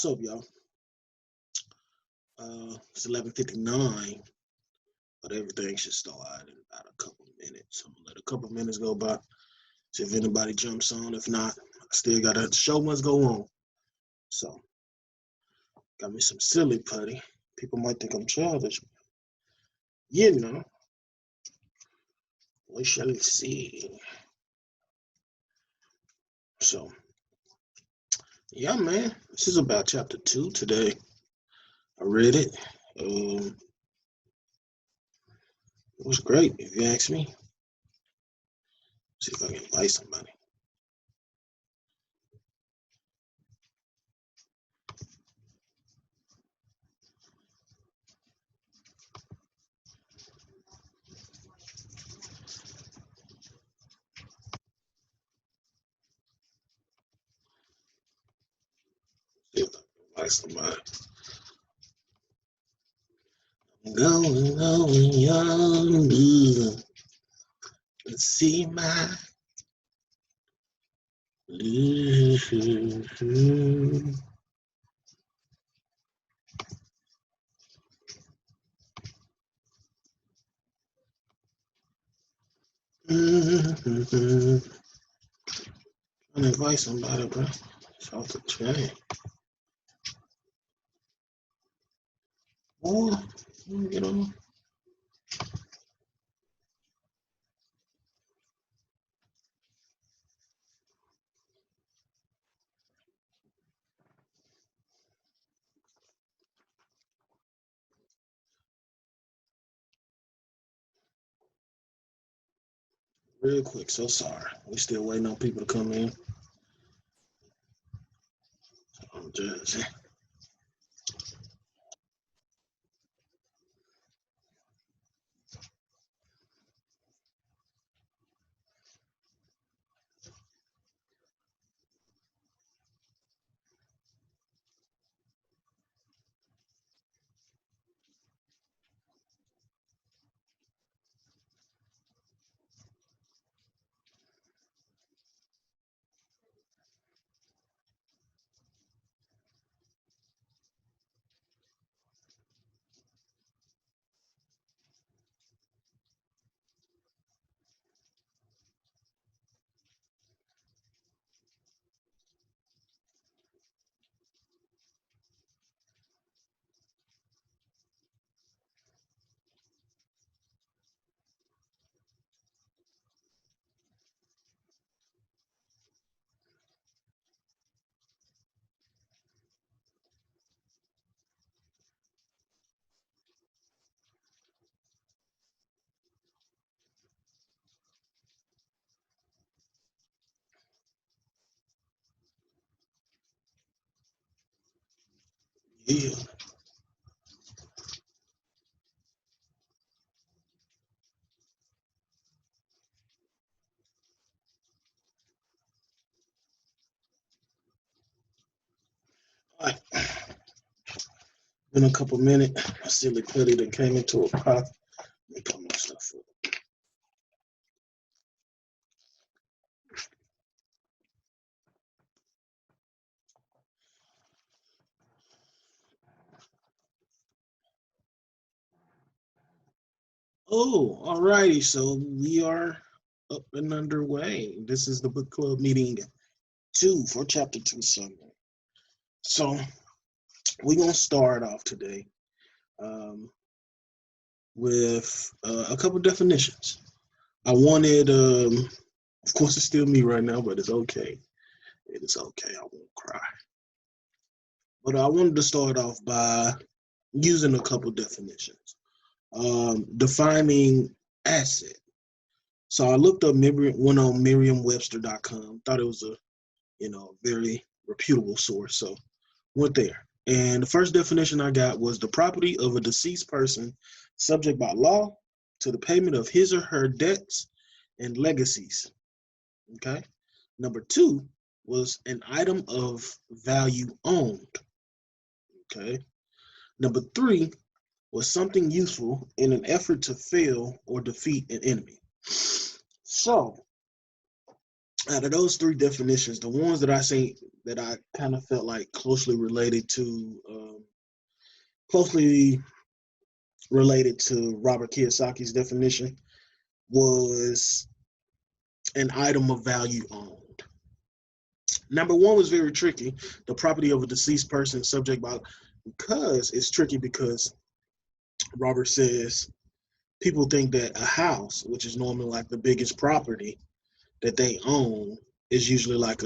What's up, y'all? It's 11:59, but everything should start in about a couple of minutes. I'm gonna let a couple of minutes go by, see if anybody jumps on. If not, I still got the show must go on. So, got me some silly putty. People might think I'm childish. You know, we shall see. So, yeah, man, this is about chapter 2 today. I read it. It was great, if you ask me. See if I can invite somebody. See if I can invite somebody. Going yonder. Let's see my Trying to invite somebody, bro. It's off the chain. Oh, get on. Real quick, so sorry. We still waiting on people to come in. I'm just yeah. All right. In a couple minutes, I silly putty that came into a pot. Let me put my stuff up. Oh, all righty. So we are up and underway. This is the book club meeting 2 for chapter 2 summary. So we're gonna start off today with a couple definitions. I wanted, of course, it's still me right now, but it's okay. It is okay. I won't cry. But I wanted to start off by using a couple definitions. Defining asset. So I looked up one on Merriam-Webster.com. Thought it was a very reputable source. So went there. And the first definition I got was the property of a deceased person subject by law to the payment of his or her debts and legacies. Okay. Number 2 was an item of value owned. Okay. Number 3 was something useful in an effort to fail or defeat an enemy. So Out of those three definitions, the ones that I say that I kind of felt like closely related to Robert Kiyosaki's definition was an item of value owned. Number one was very tricky. The property of a deceased person subject by, because it's tricky because Robert says people think that a house, which is normally like the biggest property that they own, is usually like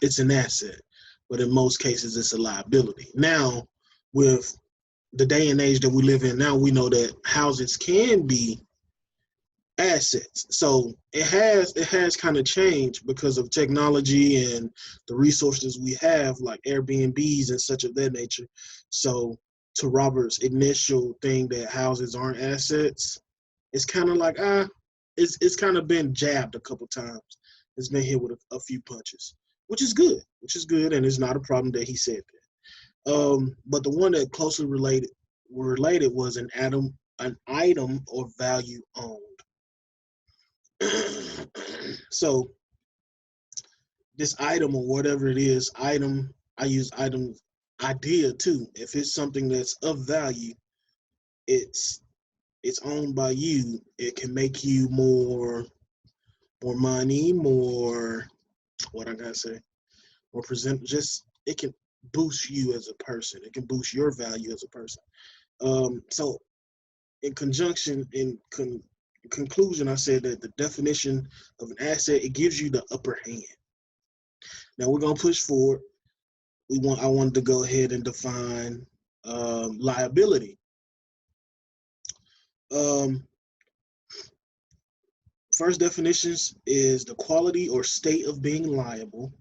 it's an asset, but in most cases it's a liability. Now, with the day and age that we live in now, we know that houses can be assets. So it has kind of changed because of technology and the resources we have, like Airbnbs and such of that nature. So to Robert's initial thing that houses aren't assets, it's kind of like it's kind of been jabbed a couple times. It's been hit with a few punches, which is good, and it's not a problem that he said that. But the one that closely related was an item or value owned. So this item or whatever it is, I use item idea too. If it's something that's of value, it's it's owned by you. It can make you more money, more what I gotta say, more present. Just it can boost you as a person. It can boost your value as a person. So in conjunction, conclusion, I said that the definition of an asset, it gives you the upper hand. Now we're gonna push forward. I wanted to go ahead and define liability. Um, First definitions is the quality or state of being liable.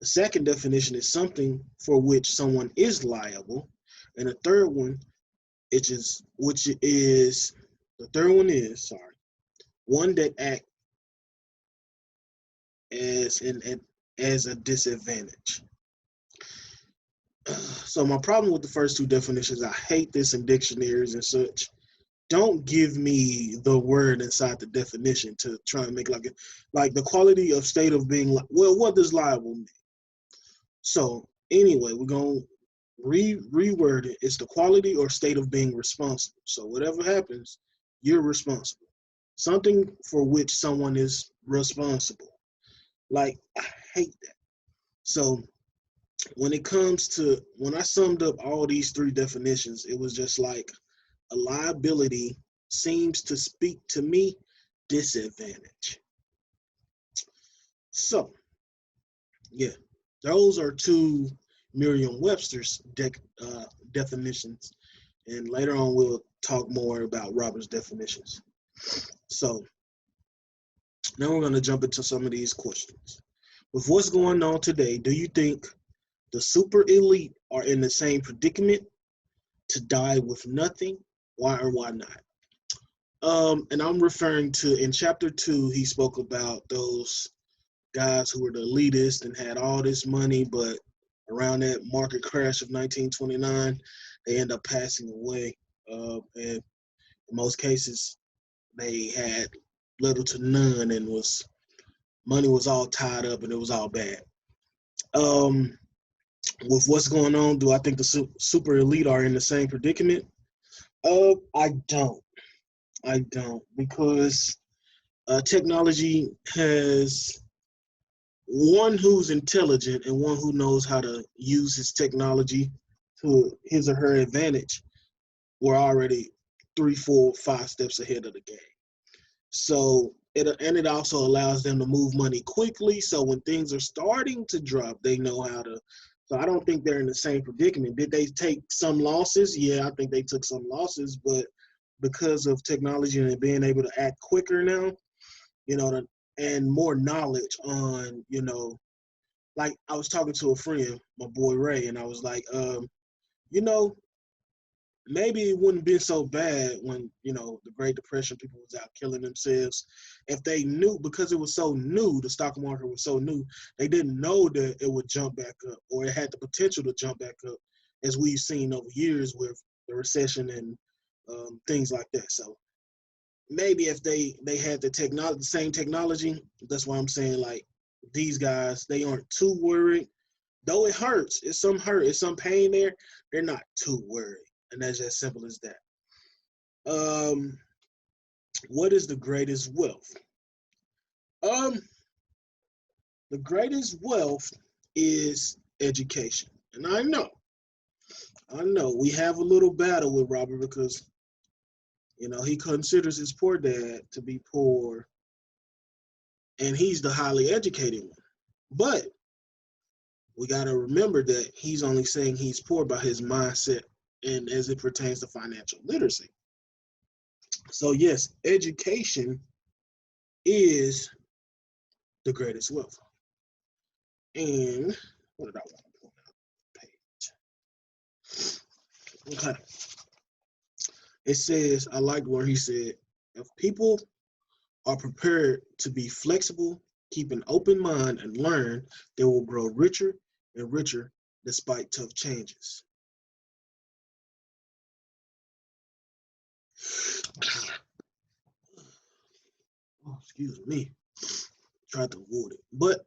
The second definition is something for which someone is liable, and the third one, one that act as as a disadvantage. So my problem with the first two definitions, I hate this in dictionaries and such. Don't give me the word inside the definition to try and make like the quality of state of being. Well, what does liable mean? So anyway, we're gonna reword it. It's the quality or state of being responsible. So whatever happens, you're responsible. Something for which someone is responsible. Like I hate that. So when I summed up all these three definitions, it was just like a liability seems to speak to me disadvantage. So, yeah, those are two Merriam-Webster's definitions, and later on we'll talk more about Robert's definitions. So, now we're going to jump into some of these questions. With what's going on today, do you think the super elite are in the same predicament to die with nothing? Why or why not? And I'm referring to in chapter 2, he spoke about those guys who were the elitists and had all this money, but around that market crash of 1929, they end up passing away. And in most cases, they had little to none, and money was all tied up, and it was all bad. With what's going on, do I think the super elite are in the same predicament? I don't. Because technology has one who's intelligent and one who knows how to use his technology to his or her advantage. We're already 3, 4, 5 steps ahead of the game. So it also allows them to move money quickly. So when things are starting to drop, they know how to. So I don't think they're in the same predicament. Did they take some losses? Yeah, I think they took some losses, but because of technology and being able to act quicker now, and more knowledge on, like I was talking to a friend, my boy Ray, and I was like, you know, maybe it wouldn't have been so bad when, the Great Depression, people was out killing themselves. If they knew, because it was so new, the stock market was so new, they didn't know that it would jump back up, or it had the potential to jump back up, as we've seen over years with the recession and things like that. So maybe if they had the same technology, that's why I'm saying like these guys, they aren't too worried. Though it hurts, it's some hurt, it's some pain there. They're not too worried, and that's as simple as that. Um, what is the greatest wealth? Um, the greatest wealth is education, and I know, we have a little battle with Robert because he considers his poor dad to be poor, and he's the highly educated one. But we got to remember that he's only saying he's poor by his mindset and as it pertains to financial literacy. So yes, education is the greatest wealth. And what did I want to point out? Page. Okay. It says, I like where he said, if people are prepared to be flexible, keep an open mind, and learn, they will grow richer and richer despite tough changes. Oh, excuse me. Tried to avoid it. But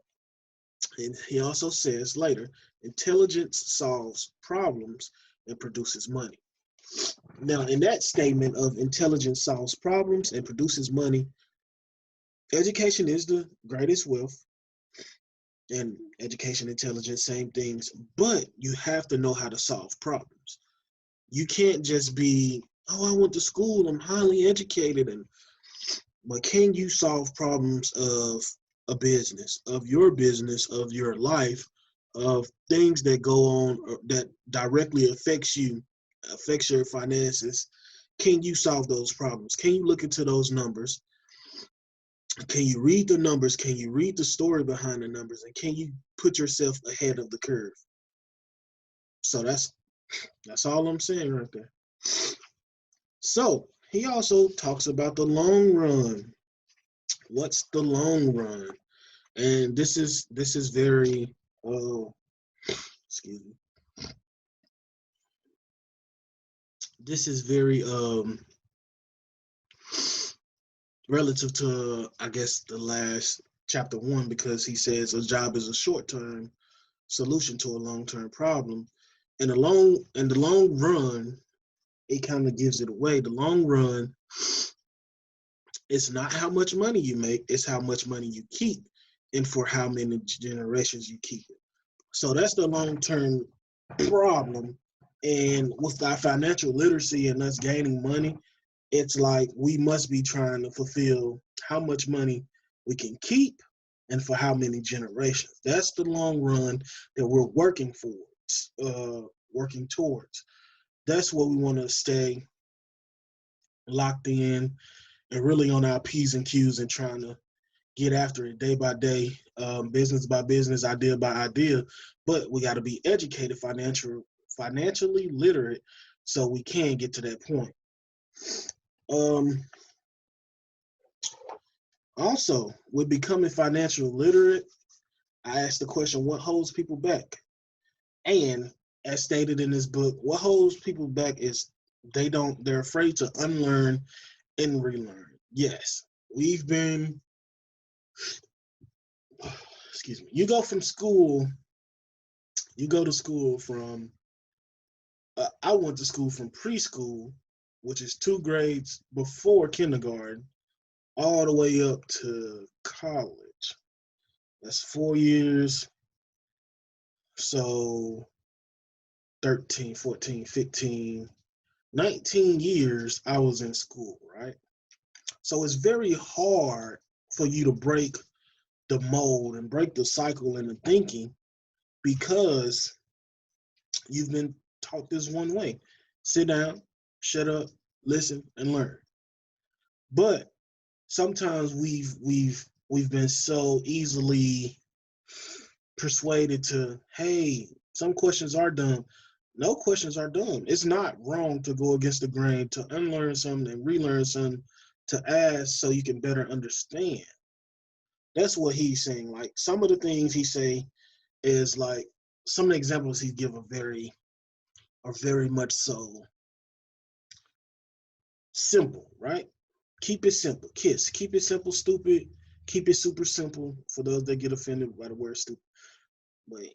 and he also says later, intelligence solves problems and produces money. Now, in that statement of intelligence solves problems and produces money, education is the greatest wealth, and education, intelligence, same things, but you have to know how to solve problems. You can't just be, oh, I went to school, I'm highly educated, but can you solve problems of a business, of your life, of things that go on or that directly affects you, affects your finances? Can you solve those problems? Can you look into those numbers? Can you read the numbers? Can you read the story behind the numbers? And can you put yourself ahead of the curve? So that's all I'm saying right there. So he also talks about the long run. What's the long run? And this is very excuse me. This is very relative to, I guess, the last chapter 1, because he says a job is a short-term solution to a long-term problem. And the long run, it kind of gives it away. The long run, it's not how much money you make, it's how much money you keep and for how many generations you keep it. So that's the long-term problem. And with our financial literacy and us gaining money, it's like we must be trying to fulfill how much money we can keep and for how many generations. That's the long run that we're working towards. That's what we want to stay locked in and really on our P's and Q's and trying to get after it day by day, business by business, idea by idea. But we got to be educated, financially literate, so we can get to that point. Also, with becoming financially literate, I asked the question, what holds people back? And as stated in this book, what holds people back is they're afraid to unlearn and relearn. Yes, we've been, excuse me, you go to school from, I went to school from preschool, which is 2 grades before kindergarten, all the way up to college. That's 4 years. So 13, 14, 15, 19 years I was in school, right? So it's very hard for you to break the mold and break the cycle in the thinking because you've been taught this one way. Sit down, shut up, listen, and learn. But sometimes we've been so easily persuaded to, hey, some questions are dumb. No questions are dumb. It's not wrong to go against the grain, to unlearn something and relearn something, to ask so you can better understand. That's what he's saying. Like some of the things he say is like some of the examples he give are very much so simple, right? Keep it simple. KISS. Keep it simple, stupid. Keep it super simple for those that get offended by the word stupid. But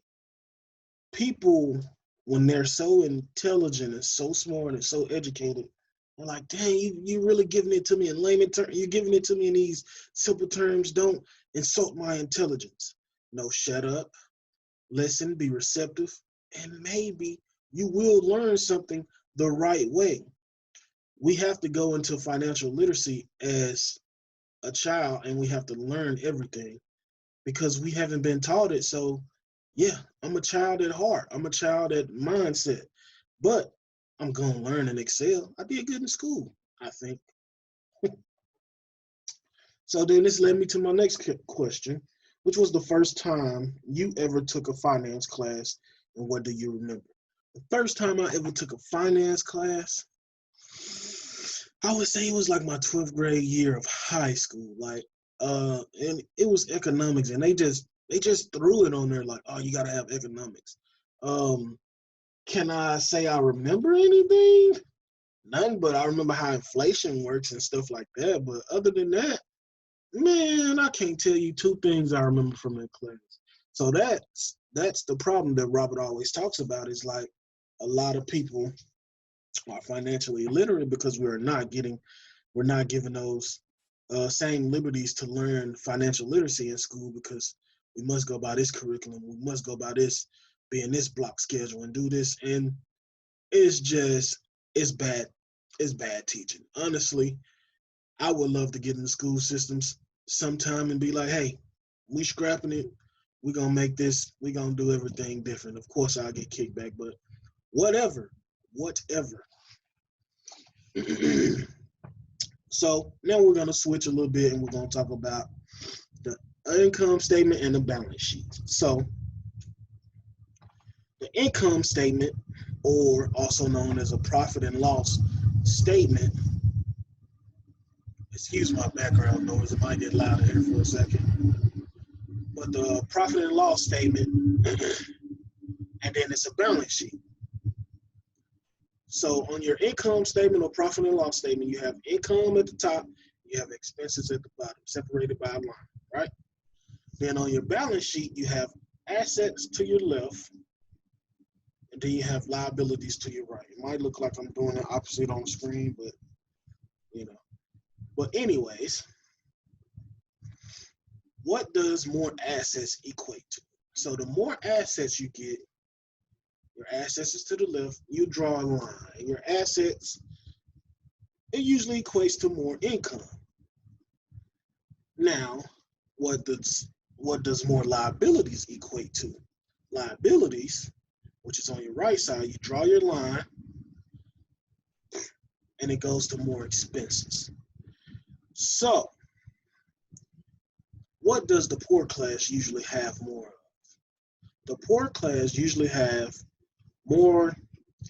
people, when they're so intelligent and so smart and so educated, they're like, dang, you really giving it to me in layman terms. You're giving it to me in these simple terms. Don't insult my intelligence. No, shut up, listen, be receptive, and maybe you will learn something the right way. We have to go into financial literacy as a child and we have to learn everything because we haven't been taught it. So, yeah, I'm a child at heart. I'm a child at mindset, but I'm going to learn and excel. I did good in school, I think. So then this led me to my next question, which was the first time you ever took a finance class and what do you remember? The first time I ever took a finance class, I would say it was like my 12th grade year of high school. And it was economics and they just threw it on there like, oh, you gotta have economics. Um, can I say I remember anything? None, but I remember how inflation works and stuff like that. But other than that, man, I can't tell you two things I remember from that class. So that's the problem that Robert always talks about is like a lot of people are financially illiterate because we're not given those same liberties to learn financial literacy in school because we must go by this curriculum, we must go by this, be in this block schedule and do this, and it's just it's bad, it's bad teaching. Honestly, I would love to get in the school systems sometime and be like, hey, we scrapping it. We're gonna make this, we're gonna do everything different. Of course I'll get kickback, but whatever. Whatever. So now we're gonna switch a little bit and we're gonna talk about the income statement and the balance sheet. So the income statement, or also known as a profit and loss statement, excuse my background noise, it might get louder here for a second. But the profit and loss statement, and then it's a balance sheet. So on your income statement or profit and loss statement, you have income at the top, you have expenses at the bottom, separated by a line, right? Then on your balance sheet, you have assets to your left, and then you have liabilities to your right. It might look like I'm doing the opposite on the screen, but you know. But anyways, what does more assets equate to? So the more assets you get, your assets is to the left, you draw a line. Your assets, it usually equates to more income. Now, what does more liabilities equate to? Liabilities, which is on your right side, you draw your line, and it goes to more expenses. So, what does the poor class usually have more of? The poor class usually have more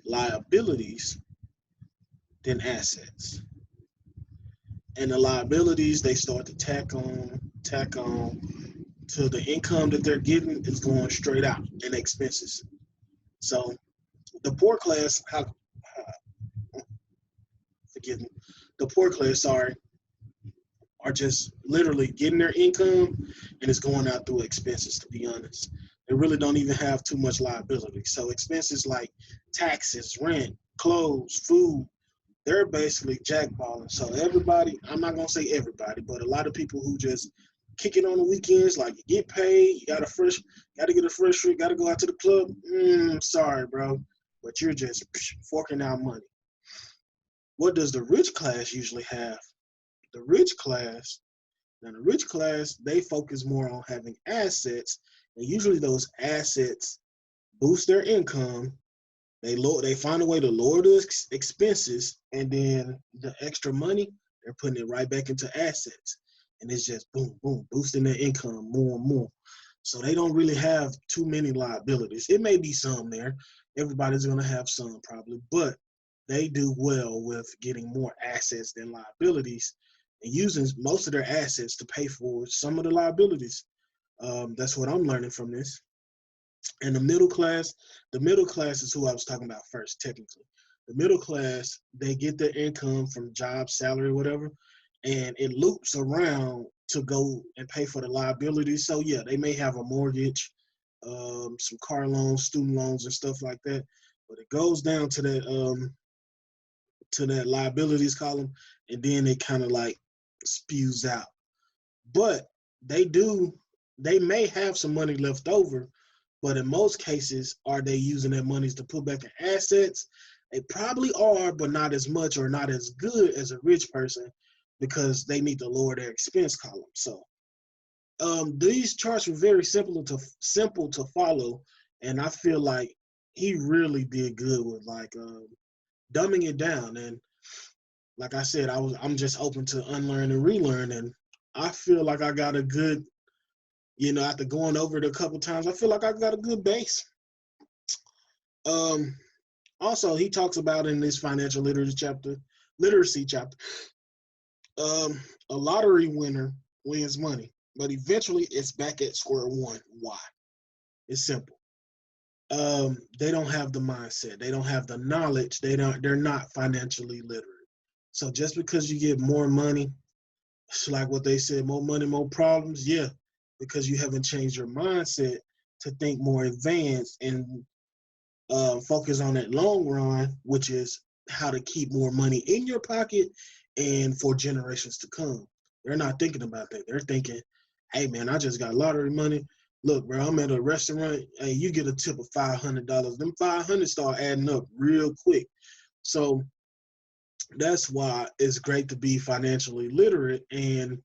liabilities than assets. And the liabilities they start to tack on to the income that they're getting is going straight out in expenses. So the poor class, forgive me, the poor class, sorry, are just literally getting their income and it's going out through expenses, to be honest. They really don't even have too much liability. So expenses like taxes, rent, clothes, food, they're basically jackballing. So everybody, I'm not gonna say everybody, but a lot of people who just kick it on the weekends, like you get paid, you gotta get a fresh trip, gotta go out to the club. Sorry, bro, but you're just forking out money. What does the rich class usually have? The rich class, now the rich class, they focus more on having assets, and usually those assets boost their income. They find a way to lower the expenses, and then the extra money they're putting it right back into assets, and it's just boom, boom, boosting their income more and more. So they don't really have too many liabilities. It may be some there. Everybody's gonna have some probably, but they do well with getting more assets than liabilities and using most of their assets to pay for some of the liabilities. That's what I'm learning from this. And the middle class is who I was talking about first, technically. The middle class, they get their income from job, salary, whatever, and it loops around to go and pay for the liabilities. So yeah, they may have a mortgage, some car loans, student loans, and stuff like that. But it goes down to that liabilities column, and then it kind of like spews out. But they may have some money left over, but in most cases, are they using their monies to put back in assets? They probably are, but not as much or not as good as a rich person because they need to lower their expense column. So these charts were very simple to follow, and I feel like he really did good with like dumbing it down. And like I said, I'm just open to unlearn and relearn, and I feel like I got a good, after going over it a couple times, I feel like I got a good base. Also, he talks about in this financial literacy chapter, a lottery winner wins money, but eventually it's back at square one. Why? It's simple. They don't have the mindset. They don't have the knowledge. They're not financially literate. So just because you get more money, it's like what they said, more money, more problems. Yeah, because you haven't changed your mindset to think more advanced and focus on that long run, which is how to keep more money in your pocket and for generations to come. They're not thinking about that. They're thinking, hey, man, I just got lottery money. Look, bro, I'm at a restaurant. Hey, you get a tip of $500. Them 500 start adding up real quick. So that's why it's great to be financially literate. And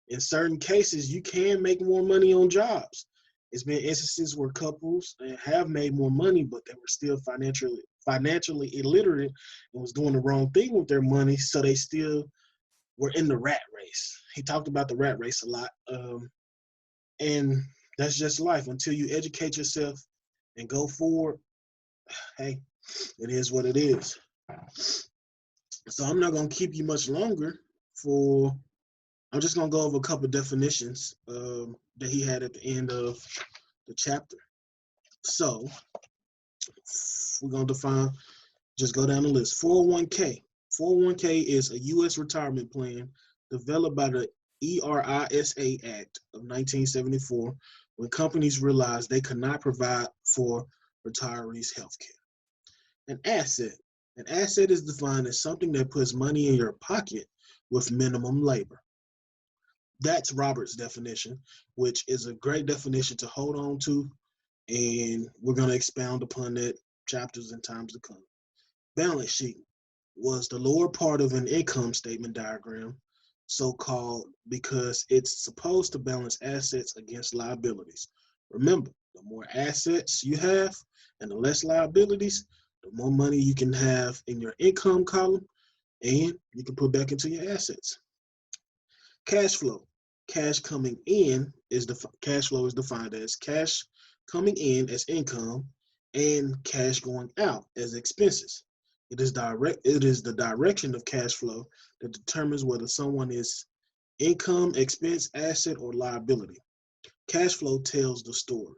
in certain cases, you can make more money on jobs. It's been instances where couples have made more money, but they were still financially illiterate and was doing the wrong thing with their money, so they still were in the rat race. He talked about the rat race a lot, and that's just life. Until you educate yourself and go forward, hey, it is what it is. So I'm not going to keep you much longer. I'm just going to go over a couple definitions that he had at the end of the chapter. So we're going to just go down the list. 401k. 401k is a U.S. retirement plan developed by the ERISA Act of 1974 when companies realized they could not provide for retirees' health care. An asset. An asset is defined as something that puts money in your pocket with minimum labor. That's Robert's definition, which is a great definition to hold on to, and we're going to expound upon that chapters and times to come. Balance sheet was the lower part of an income statement diagram, so-called because it's supposed to balance assets against liabilities. Remember, the more assets you have and the less liabilities, the more money you can have in your income column and you can put back into your assets. Cash flow. Cash coming in cash flow is defined as cash coming in as income and cash going out as expenses. It is the direction of cash flow that determines whether someone is income, expense, asset, or liability. Cash flow tells the story.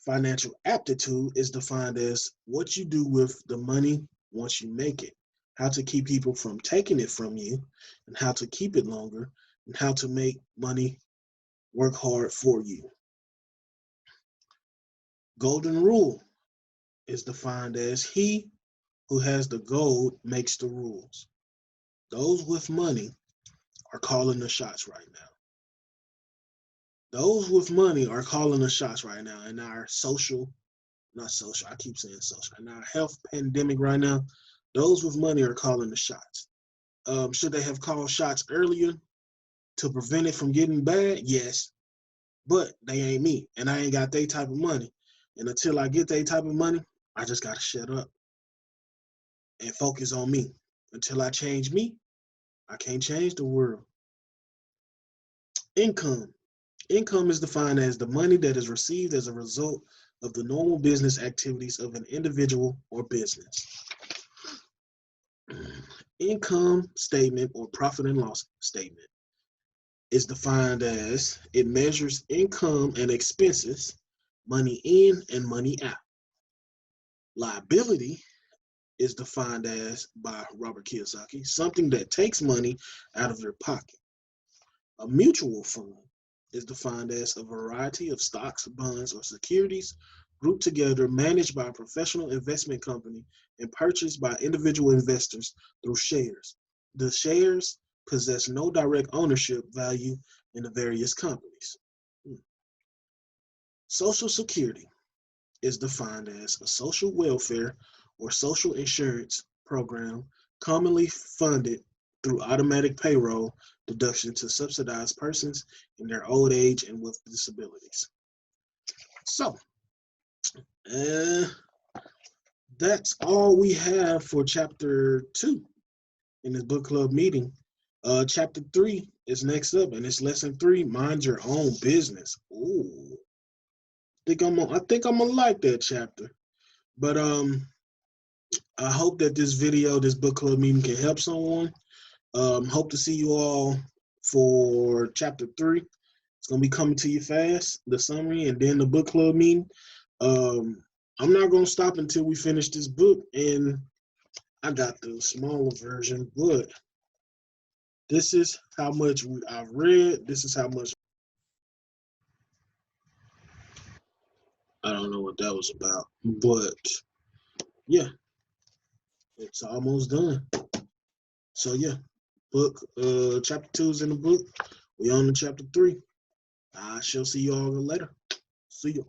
Financial aptitude is defined as what you do with the money once you make it, how to keep people from taking it from you, and how to keep it longer, and how to make money work hard for you. Golden rule is defined as he who has the gold makes the rules. Those with money are calling the shots right now. Those with money are calling the shots right now in our I keep saying social, in our health pandemic right now. Those with money are calling the shots. Should they have called shots earlier to prevent it from getting bad? Yes, but they ain't me, and I ain't got their type of money. And until I get their type of money, I just got to shut up and focus on me. Until I change me, I can't change the world. Income. Income is defined as the money that is received as a result of the normal business activities of an individual or business. Income statement or profit and loss statement is defined as it measures income and expenses, money in and money out. Liability is defined as, by Robert Kiyosaki, something that takes money out of your pocket. A mutual fund is defined as a variety of stocks, bonds, or securities grouped together, managed by a professional investment company, and purchased by individual investors through shares. The shares possess no direct ownership value in the various companies. Social Security is defined as a social welfare or social insurance program commonly funded through automatic payroll deduction to subsidize persons in their old age and with disabilities. So, that's all we have for chapter 2 in this book club meeting. Chapter 3 is next up, and it's lesson 3, mind your own business. Ooh, I think I'm gonna like that chapter. But I hope that this video, this book club meeting, can help someone. Hope to see you all for chapter 3. It's gonna be coming to you fast, the summary, and then the book club meeting. I'm not gonna stop until we finish this book, and I got the smaller version, but this is how much I've read. This is how much. I don't know what that was about, but yeah, it's almost done. So yeah, book chapter 2 is in the book. We on to chapter 3. I shall see you all later. See you.